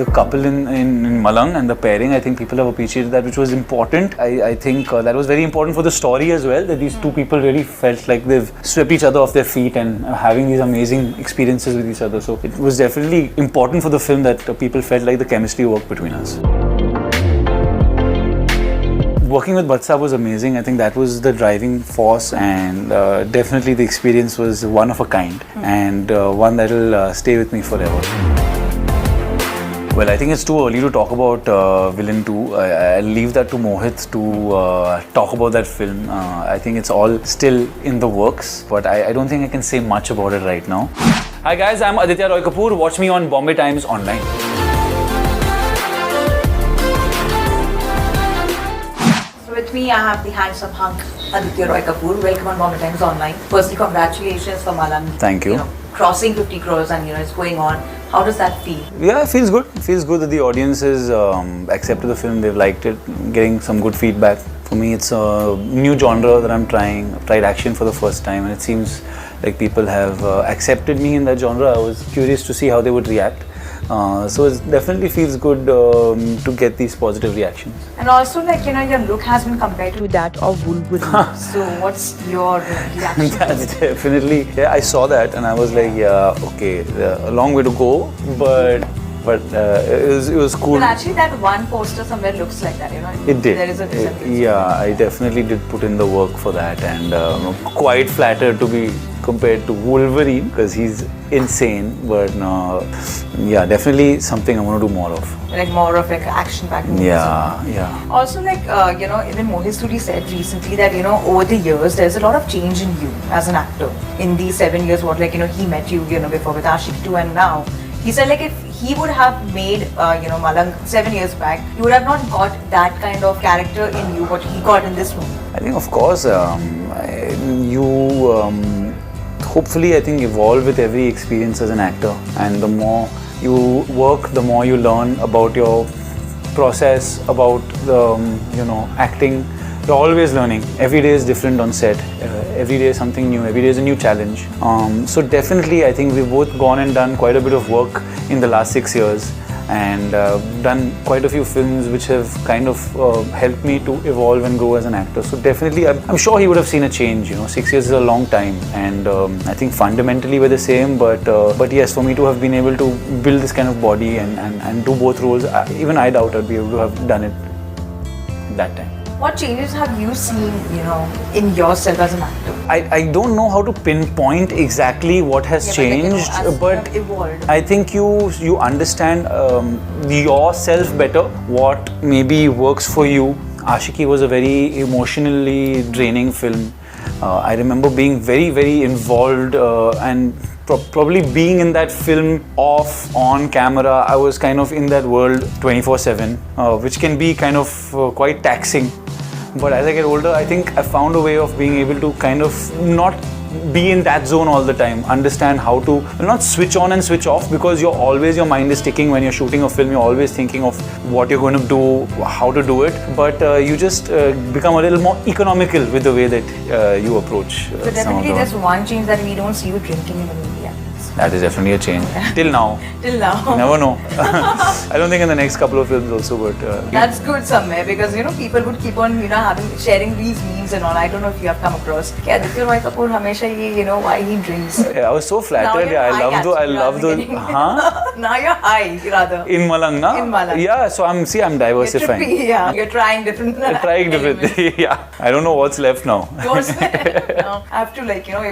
the couple in Malang and the pairing, I think people have appreciated that, which was important. I think that was very important for the story as well, that these two people really felt like they've swept each other off their feet and having these amazing experiences with each other. So it was definitely important for the film that people felt like the chemistry worked between us. Working with Bhatt Saab was amazing. I think that was the driving force, and definitely the experience was one of a kind, and one that will stay with me forever. Well, I think it's too early to talk about Villain 2. I'll leave that to Mohit to talk about that film. I think it's all still in the works, but I don't think I can say much about it right now. Hi guys, I'm Aditya Roy Kapoor. Watch me on Bombay Times Online. With me, I have the handsome hunk Aditya Roy Kapoor. Welcome on Bombay Times Online. Firstly, congratulations for Malang. Thank you. Crossing 50 crores and it's going on. How does that feel? Yeah, it feels good. It feels good that the audience has accepted the film. They've liked it, getting some good feedback. For me, it's a new genre that I'm trying. I've tried action for the first time, and it seems like people have accepted me in that genre. I was curious to see how they would react. So it definitely feels good to get these positive reactions. And also, your look has been compared to that of Wolverine. So what's your reaction? That's definitely, yeah, I saw that and I was like, yeah, okay, a long way to go, but it was cool. But actually, that one poster somewhere looks like that, It did. There is a resemblance. Yeah, I definitely did put in the work for that, and quite flattered to be compared to Wolverine because he's insane. But yeah, definitely something I want to do more of. Like more of action-packed movies. Yeah. Also, even Mohit Suri said recently that over the years there's a lot of change in you as an actor. In these 7 years, he met you before with Aashiqui 2 and now. He said if he would have made Malang 7 years back, he would have not got that kind of character in you what he got in this movie. I think of course you hopefully I think evolve with every experience as an actor, and the more you work, the more you learn about your process, about the acting. You're always learning. Every day is different on set. Every day is something new. Every day is a new challenge. So definitely, I think we've both gone and done quite a bit of work in the last 6 years, and done quite a few films which have kind of helped me to evolve and grow as an actor. So definitely, I'm sure he would have seen a change. 6 years is a long time, and I think fundamentally we're the same. But yes, for me to have been able to build this kind of body and do both roles, even I doubt I'd be able to have done it that time. What changes have you seen, in yourself as an actor? I don't know how to pinpoint exactly what has changed, but I think you understand yourself better, what maybe works for you. Aashiqui was a very emotionally draining film. I remember being very, very involved and probably being in that film off, on camera. I was kind of in that world 24/7, which can be kind of quite taxing. But as I get older, I think I found a way of being able to kind of not be in that zone all the time, understand how to not switch on and switch off, because your mind is ticking when you're shooting a film. You're always thinking of what you're going to do, how to do it, but you just become a little more economical with the way that you approach So definitely there's one change that we don't see you drinking in the movie. That is definitely a change. Till now. Till now. Never know. I don't think in the next couple of films also, but... That's good somewhere, because people would keep on sharing these memes and all. I don't know if you have come across. Aditya Roy Kapoor hamesha why he drinks. Yeah, I was so flattered. Yeah, I love the Huh? Now you're high, rather. In Malang, na? In Malang. Yeah, so I'm diversifying. You're trying different. Trying different. Yeah. I don't know what's left now. What's left now? I have to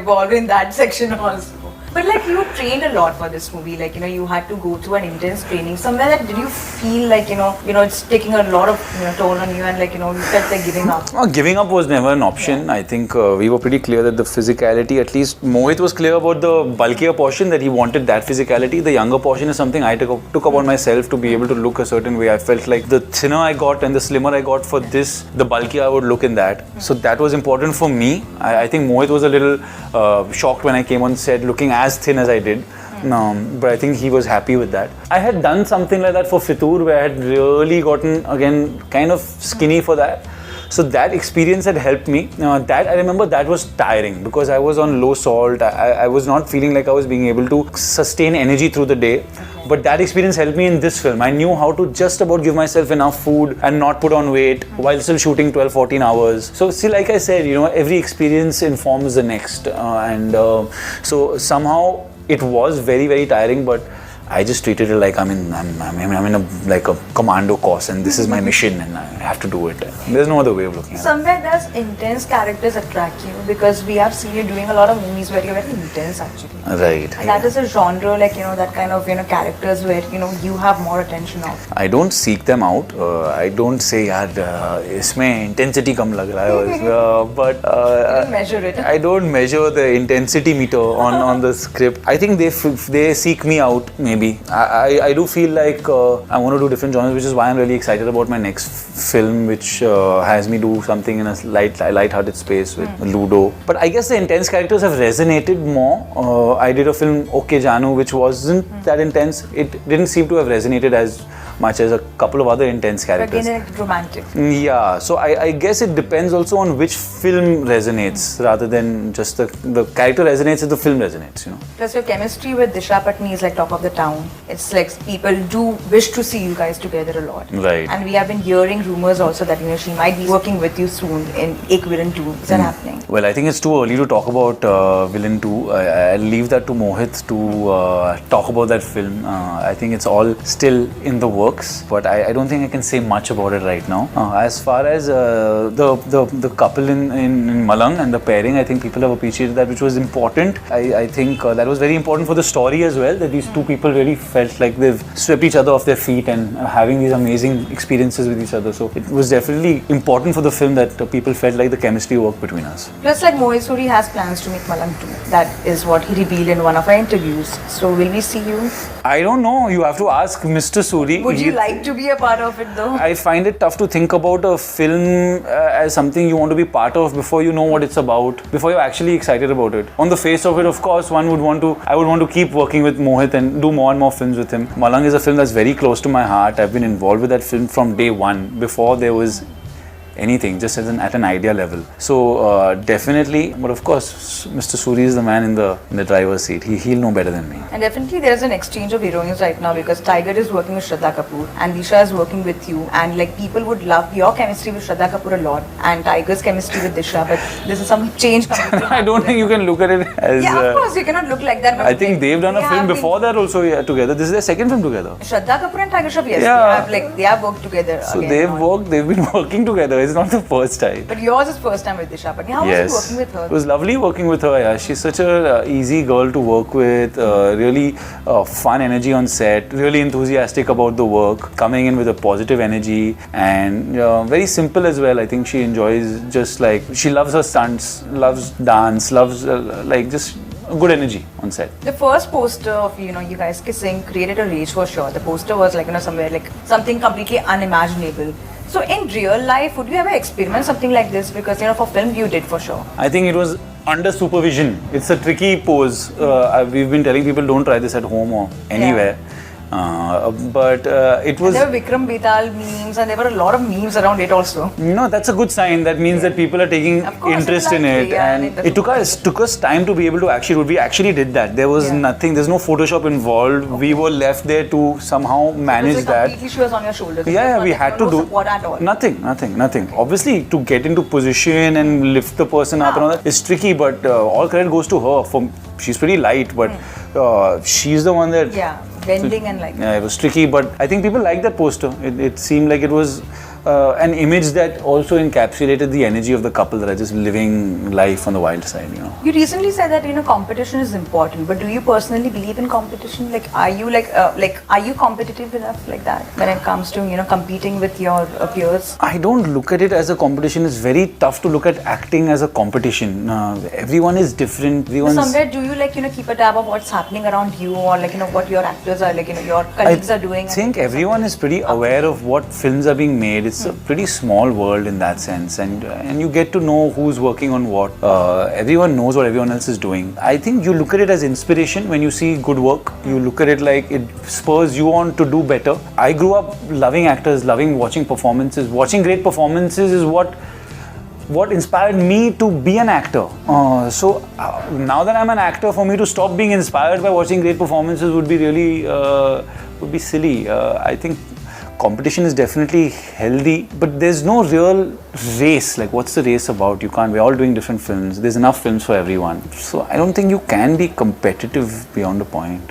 evolve in that section also. But you trained a lot for this movie, you had to go through an intense training. Somewhere that did you feel it's taking a lot of toll on you, and you felt like giving up? Giving up was never an option. Yeah. I think we were pretty clear that the physicality, at least Mohit was clear about the bulkier portion, that he wanted that physicality. The younger portion is something I took upon myself to be able to look a certain way. I felt like the thinner I got and the slimmer I got for this, the bulkier I would look in that. So that was important for me. I think Mohit was a little shocked when I came on set looking as thin as I did. But I think he was happy with that. I had done something like that for Fitur, where I had really gotten, again, kind of skinny for that. So that experience had helped me. That I remember that was tiring, because I was on low salt. I was not feeling like I was being able to sustain energy through the day. But that experience helped me in this film. I knew how to just about give myself enough food and not put on weight while still shooting 12-14 hours. So see, like I said, every experience informs the next. So somehow it was very, very tiring, but I just treated it like I'm in a commando course, and this is my mission, and I have to do it. There's no other way of looking at it. Somewhere does intense characters attract you? Because we have seen you doing a lot of movies where you're very intense actually. Right. And that is a genre, like, that kind of, characters where, you have more attention of. I don't seek them out. I don't say, yaar, isme intensity kam lag raha hai. But You don't measure it. I don't measure the intensity meter on the script. I think they seek me out, maybe. I do feel like I want to do different genres, which is why I'm really excited about my next film, which has me do something in a light-hearted space with Ludo. But I guess the intense characters have resonated more. I did a film, Okay Janu, which wasn't that intense. It didn't seem to have resonated as much as a couple of other intense characters. Again, like romantic. Yeah, so I guess it depends also on which film resonates rather than just the character resonates if the film resonates, Plus your chemistry with Disha Patni is like top of the town. It's like people do wish to see you guys together a lot. Right. And we have been hearing rumors also that she might be working with you soon in Ek Villain 2. Is that happening? Well, I think it's too early to talk about Villain 2. I'll leave that to Mohit to talk about that film. I think it's all still in the works, but I don't think I can say much about it right now. As far as the couple in Malang and the pairing, I think people have appreciated that, which was important. I think that was very important for the story as well, that these two people really felt like they've swept each other off their feet and having these amazing experiences with each other. So it was definitely important for the film that people felt like the chemistry worked between us. Plus, like, Mohit Suri has plans to make Malang 2. That is what he revealed in one of our interviews. So will we see you? I don't know. You have to ask Mr. Suri. Would you like to be a part of it though? I find it tough to think about a film as something you want to be part of before you know what it's about, before you're actually excited about it. On the face of it, of course, I would want to keep working with Mohit and do more and more films with him. Malang is a film that's very close to my heart. I've been involved with that film from day one, before there was anything, just at an idea level. So definitely, but of course, Mr. Suri is the man in the driver's seat. He'll know better than me. And definitely there is an exchange of heroines right now, because Tiger is working with Shraddha Kapoor and Disha is working with you, and like people would love your chemistry with Shraddha Kapoor a lot and Tiger's chemistry with Disha, but this is some change completely. I don't think you can look at it as... Yeah, of course, you cannot look like that. I think they've done a film before that also together. This is their second film together. Shraddha Kapoor and Tiger Shroff, yes, Yeah. they have worked together. So again, they've been working together. It's not the first time. But yours is first time with Disha Patni. How was it working with her? It was lovely working with her. Yeah. She's such a easy girl to work with. Really fun energy on set. Really enthusiastic about the work. Coming in with a positive energy and very simple as well. I think she enjoys she loves her stunts, loves dance, loves just good energy on set. The first poster of you guys kissing created a rage for sure. The poster was somewhere like something completely unimaginable. So in real life, would you ever experiment something like this? Because for film you did for sure. I think it was under supervision. It's a tricky pose. We've been telling people don't try this at home or anywhere. But it was... And there were Vikram Betal memes and there were a lot of memes around it also. No, that's a good sign. That means that people are taking interest in it. And it took us time to be able to actually do it. We actually did that. There was nothing, there's no Photoshop involved. We were left there to somehow manage that. Completely she was on your shoulders. Yeah, we had to do support at all. Nothing. Obviously, to get into position and lift the person up and all that is tricky, but all credit goes to her. She's pretty light, but she's the one that... Yeah, bending and like... Yeah, it was tricky, but I think people liked that poster. It seemed like it was an image that also encapsulated the energy of the couple that are just living life on the wild side, You recently said that competition is important, but do you personally believe in competition? Like, are you are you competitive enough like that when it comes to competing with your peers? I don't look at it as a competition. It's very tough to look at acting as a competition. Everyone is different. Somewhere do you keep a tab of what's happening around you, or what your actors are your colleagues are doing? I think everyone is pretty aware of what films are being made. It's a pretty small world in that sense, and you get to know who's working on what. Everyone knows what everyone else is doing. I think you look at it as inspiration when you see good work. You look at it like it spurs you on to do better. I grew up loving actors, loving watching performances. Watching great performances is what what inspired me to be an actor. So now that I'm an actor, for me to stop being inspired by watching great performances would be really would be silly. I think competition is definitely healthy, but there's no real race. Like, what's the race about? You can't. We're all doing different films. There's enough films for everyone. So I don't think you can be competitive beyond a point.